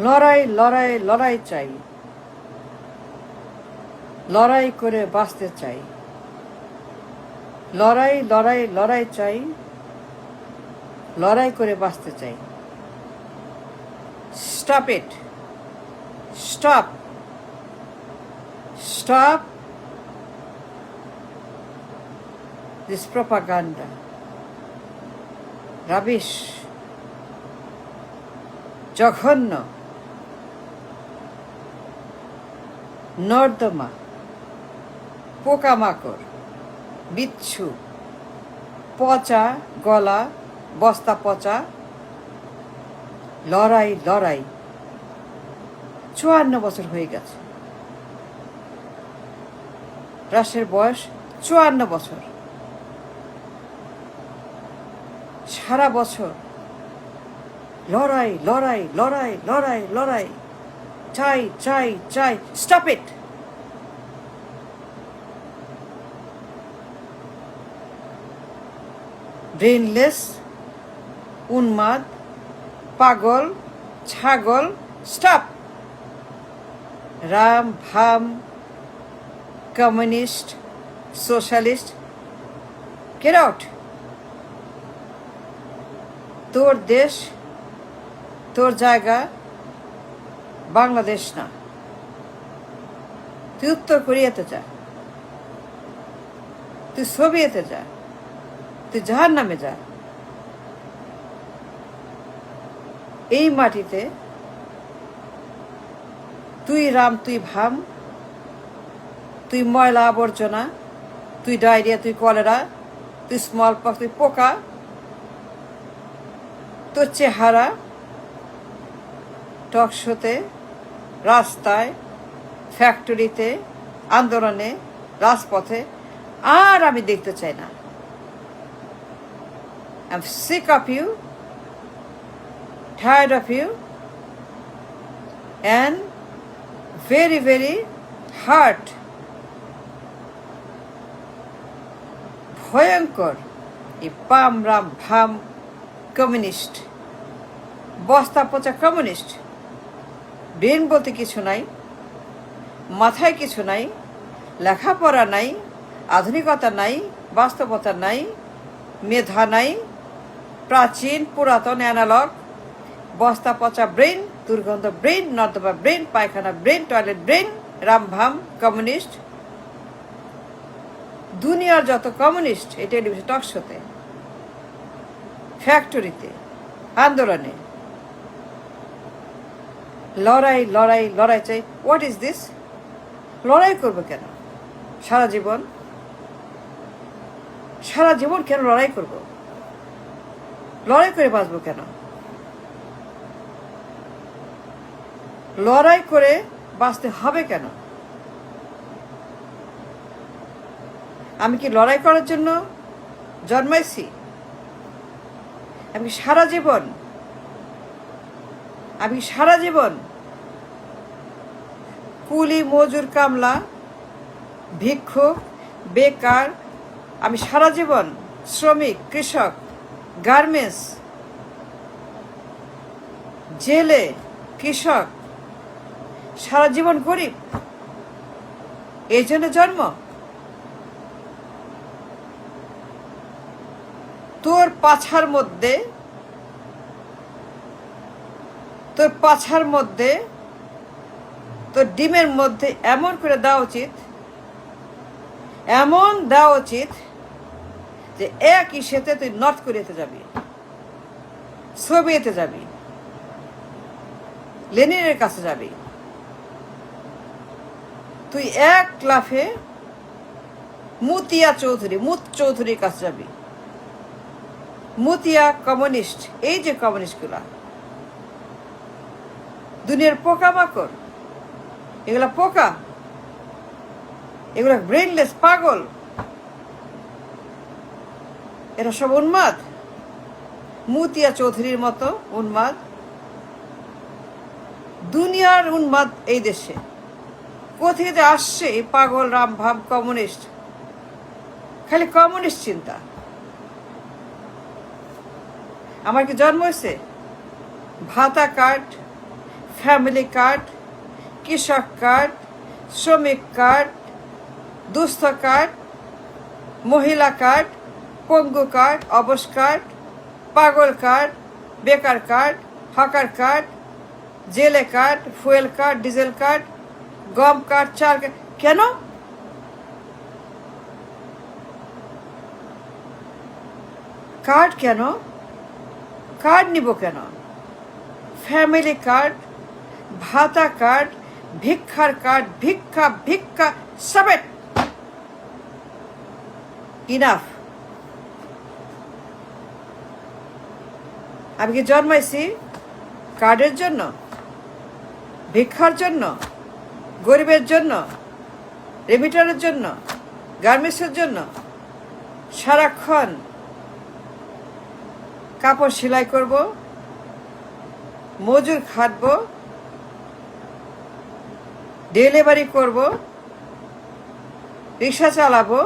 লড়াই লড়াই লড়াই চাই, লড়াই করে বাঁচতে চাই। লড়াই লড়াই লড়াই চাই, লড়াই করে বাঁচতে চাই। Stop it, stop, stop this propaganda, rubbish, জঘন্য, নর্দমা, পোকামাকড়, বিচ্ছু, পচা গলা, বস্তা পচা। লড়াই লড়াই 54 বছর হয়ে গেছে। রাষ্ট্রের বয়স 54 বছর। সারা বছর লড়াই লড়াই লড়াই লড়াই লড়াই, চাই চাই চাই। Stop it. ব্রেনলেস, উন্মাদ, পাগল, ছাগল, স্টপ। রাম ভাম, কমিউনিস্ট, সোশ্যালিস্ট, গেট আউট। তোর দেশ, তোর জায়গা বাংলাদেশ না। তুই উত্তর কোরিয়াতে যা, তুই সোভিয়েতে যা, তুই জাহান্নামে যা। এই মাটিতে তুই রাম, তুই ভাম, তুই ময়লা আবর্জনা, তুই ডায়রিয়া, তুই কলেরা, তুই স্মল পক্স, তুই পোকা। তোর চেহারা টকশোতে, রাস্তায়, ফ্যাক্টরিতে, আন্দোলনে, রাজপথে আর আমি দেখতে চাই না। I'm sick of you, tired of you, and very, very hurt. ভয়ঙ্কর এই পাম রাম ভাম কমিউনিস্ট, বস্তা পচা কমিউনিস্ট। ব্রেন বলতে কিছু নাই, মাথায় কিছু নাই, লেখাপড়া নাই, আধুনিকতা নাই, বাস্তবতা নাই, মেধা নাই, প্রাচীন পুরাতন অ্যানালগ, বস্তা পচা ব্রেন, দুর্গন্ধ ব্রেন, নর্দমা ব্রেন, পায়খানা ব্রেন, টয়লেট ব্রেন, রামভাম কমিউনিস্ট। দুনিয়ার যত কমিউনিস্ট এই টেলিভিশন টকশোতে, ফ্যাক্টরিতে, আন্দোলনে লড়াই লড়াই লড়াই চাই। What is this? লড়াই করবো কেন সারা জীবন? সারা জীবন কেন লড়াই করব? লড়াই করে বাঁচবো কেন? লড়াই করে বাঁচতে হবে কেন? আমি কি লড়াই করার জন্য জন্মাইছি? আমি সারা জীবন কুলি, মজুর, কামলা, ভিক্ষুক, বেকার, আমি সারা জীবন শ্রমিক, কৃষক, গার্মেন্টস, জেলে, কৃষক, সারা জীবন গরিব। এই জন্য জন্ম। তোর পাছার মধ্যে তোর ডিমের মধ্যে এমন করে দেওয়া উচিত যে একই সাথে তুই নর্থ কোরিয়াতে যাবি, সোভিয়েতে যাবি, লেনিনের কাছে যাবি। তুই এক লাফে মুতিয়া চৌধুরীর কাছে যাবি। মুতিয়া কমিউনিস্ট, এই যে কমিউনিস্টগুলা দুনিয়ার পোকামাকড়, এগুলা পোকা, এগুলা ব্রেনলেস, পাগল, এরা সব উন্মাদ। মুতিয়া চৌধুরীর মতো উন্মাদ। দুনিয়ার উন্মাদ এই দেশে। কোথেকে যে আসছে এই পাগল রাম ভাম কমিউনিস্ট? খালি কমিউনিস্ট চিন্তা। আমার কি জন্ম হয়েছে ভাতা কার্ড, ফ্যামিলি কার্ড, কৃষক কার্ড, শ্রমিক কার্ড, দুস্থ কার্ড, মহিলা কার্ড, পঙ্গু কার্ড, অবশ কার্ড, পাগল কার্ড, বেকার কার্ড, হকার কার্ড, জেলে card, fuel card, diesel card, গম কার্ড, চাল কার্ড। কেন? কার্ড কেন? কার্ড নিব কেন? ফ্যামিলি কার্ড, ভাতা কার্ড, ভিক্ষার কার্ড, ভিক্ষা ভিক্ষা সবেট ইনাফ। আমি কি জন্মাইছি কার্ডের জন্য, ভিক্ষার জন্য, গরিবের জন্য, রেমিটারের জন্য, গার্মেন্টসের জন্য? সারাক্ষণ কাপড় সেলাই করব, মজুর খাটবো, ডেলিভারি করব, রিক্সা চালাবো,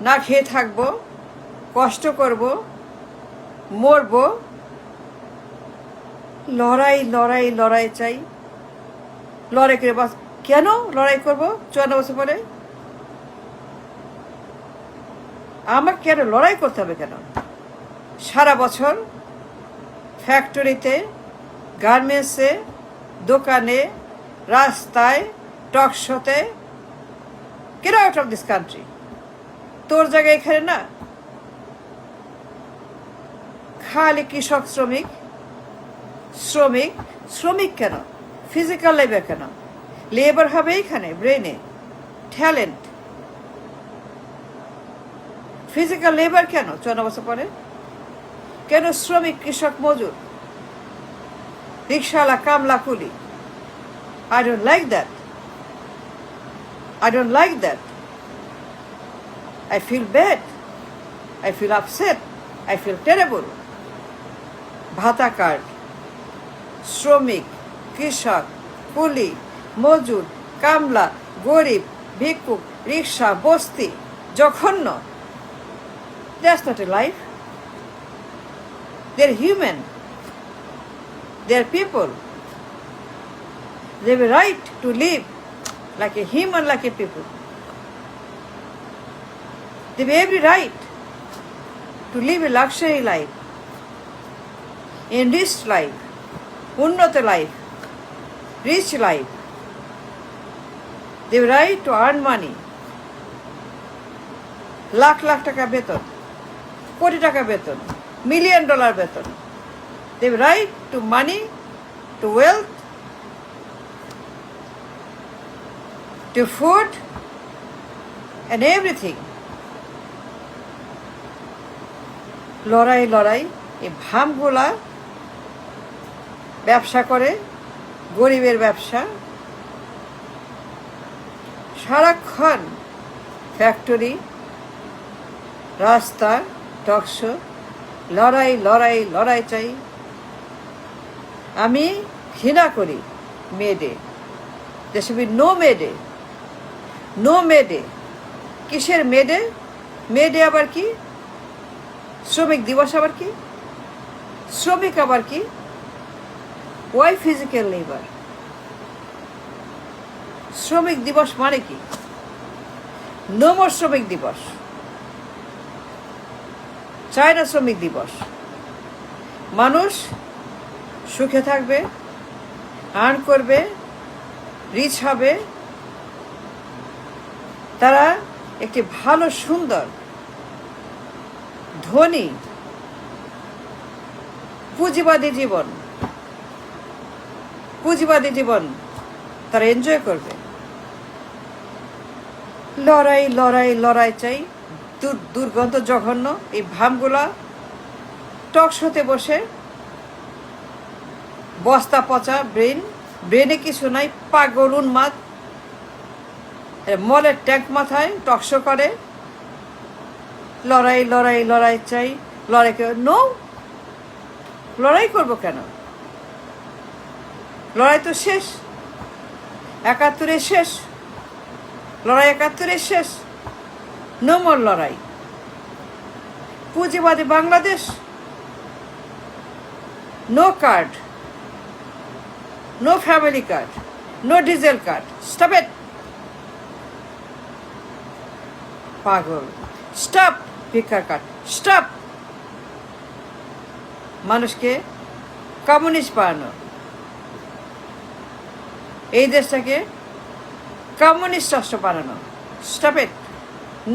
না খেয়ে থাকবো, কষ্ট করব, মরব? লড়াই লড়াই লড়াই চাই। লড়াই করে বাস। কেন লড়াই করব 54 বছর পরে? আমার কেন লড়াই করতে হবে? কেন? সারা বছর ফ্যাক্টরিতে, গার্মেন্টসে, দোকানে, রাস্তায়, টক শোতে, get out of this country. তোর জায়গায় এখানে না। খালি কৃষক, শ্রমিক, শ্রমিক, শ্রমিক কেন? ফিজিক্যাল লেবার কেন? লেবার হবে এখানে, ব্রেনে, ট্যালেন্ট। ফিজিক্যাল লেবার কেন 54 বছর পরে? কেন শ্রমিক, কৃষক, মজুর, রিক্সাওয়ালা, কামলা, কুলি? I don't like that. I don't like that. I feel bad. I feel upset. I feel terrible. ভাতা কার্ড, শ্রমিক, কৃষক, কুলি, মজুর, কামলা, গরিব, ভিক্ষুক, রিক্সা, বস্তি, জঘন্য। That's not a life. They're human. They're people. They have a right to live like a human, like a people. They have every right to live a luxury life, enriched life, unnata life, rich life. They have a right to earn money. Lakh lakh টাকা বেতন, কোটি টাকা বেতন, $1 million বেতন। They have a right to money, to wealth, to food and everything. লড়াই লড়াই। এই ভামগুলা ব্যবসা করে, গরিবের ব্যবসা। সারাক্ষণ ফ্যাক্টরি, রাস্তা, টকশো, লড়াই লড়াই লড়াই চাই। আমি ঘৃণা করি May Day. There should be no May Day, no May Day. কিসের মেডে? মেডে আবার কি? শ্রমিক দিবস আবার কি? শ্রমিক আবার কি? Why physical labour? শ্রমিক দিবস মানে কি? নো মোর শ্রমিক দিবস। চায় না শ্রমিক দিবস। মানুষ সুখে থাকবে, আর্ন করবে, রিচ হবে, তারা একটি ভালো, সুন্দর, ধনী, পুঁজিবাদী জীবন তারা এনজয় করবে। লড়াই লড়াই লড়াই চাই। দুর্গন্ধ, জঘন্য এই ভামগুলা টক শোতে বসে, বস্তা পচা ব্রেনে কিছু নাই, পাগল, উন্মাদ, মলের ট্যাঙ্ক মাথায় টকশো করে। লড়াই লড়াই লড়াই চাই। লড়াই নো, লড়াই করবো কেন? লড়াই তো শেষ, 71 শেষ। লড়াই 71 শেষ। নো মোর লড়াই। পুঁজিবাদী Bangladesh, no card, No family card. No diesel card. Stop it. পাগল। Stop ভিক্ষার কার্ড। Stop. মানুষকে কমিউনিস্ট বানানো, এই দেশটাকে কমিউনিস্ট রাষ্ট্র বানানো। Stop it.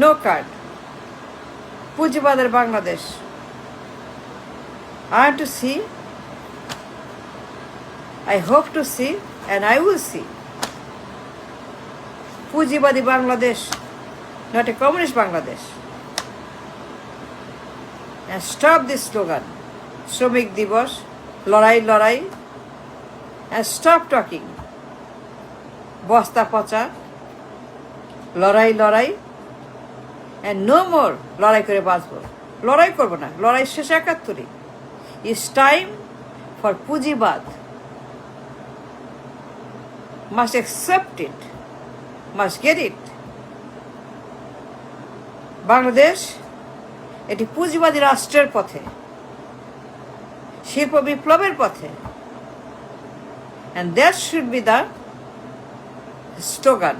No card. পুঁজিবাদের Bangladesh. I want to see, I hope to see, and I will see. পুঁজিবাদী Bangladesh, not a communist Bangladesh. And stop this slogan, শ্রমিক দিবস, লড়াই লড়াই, and stop talking. বস্তা পচা, লড়াই লড়াই, and no more লড়াই করে বাঁচব। লড়াই করবো না, লড়াই শেষ ৭১। It's time for পুঁজিবাদ must accept it, must get it. Bangladesh এটি পুঁজিবাদী রাষ্ট্রের পথে, শিল্প বিপ্লবের পথে, and that should be the slogan.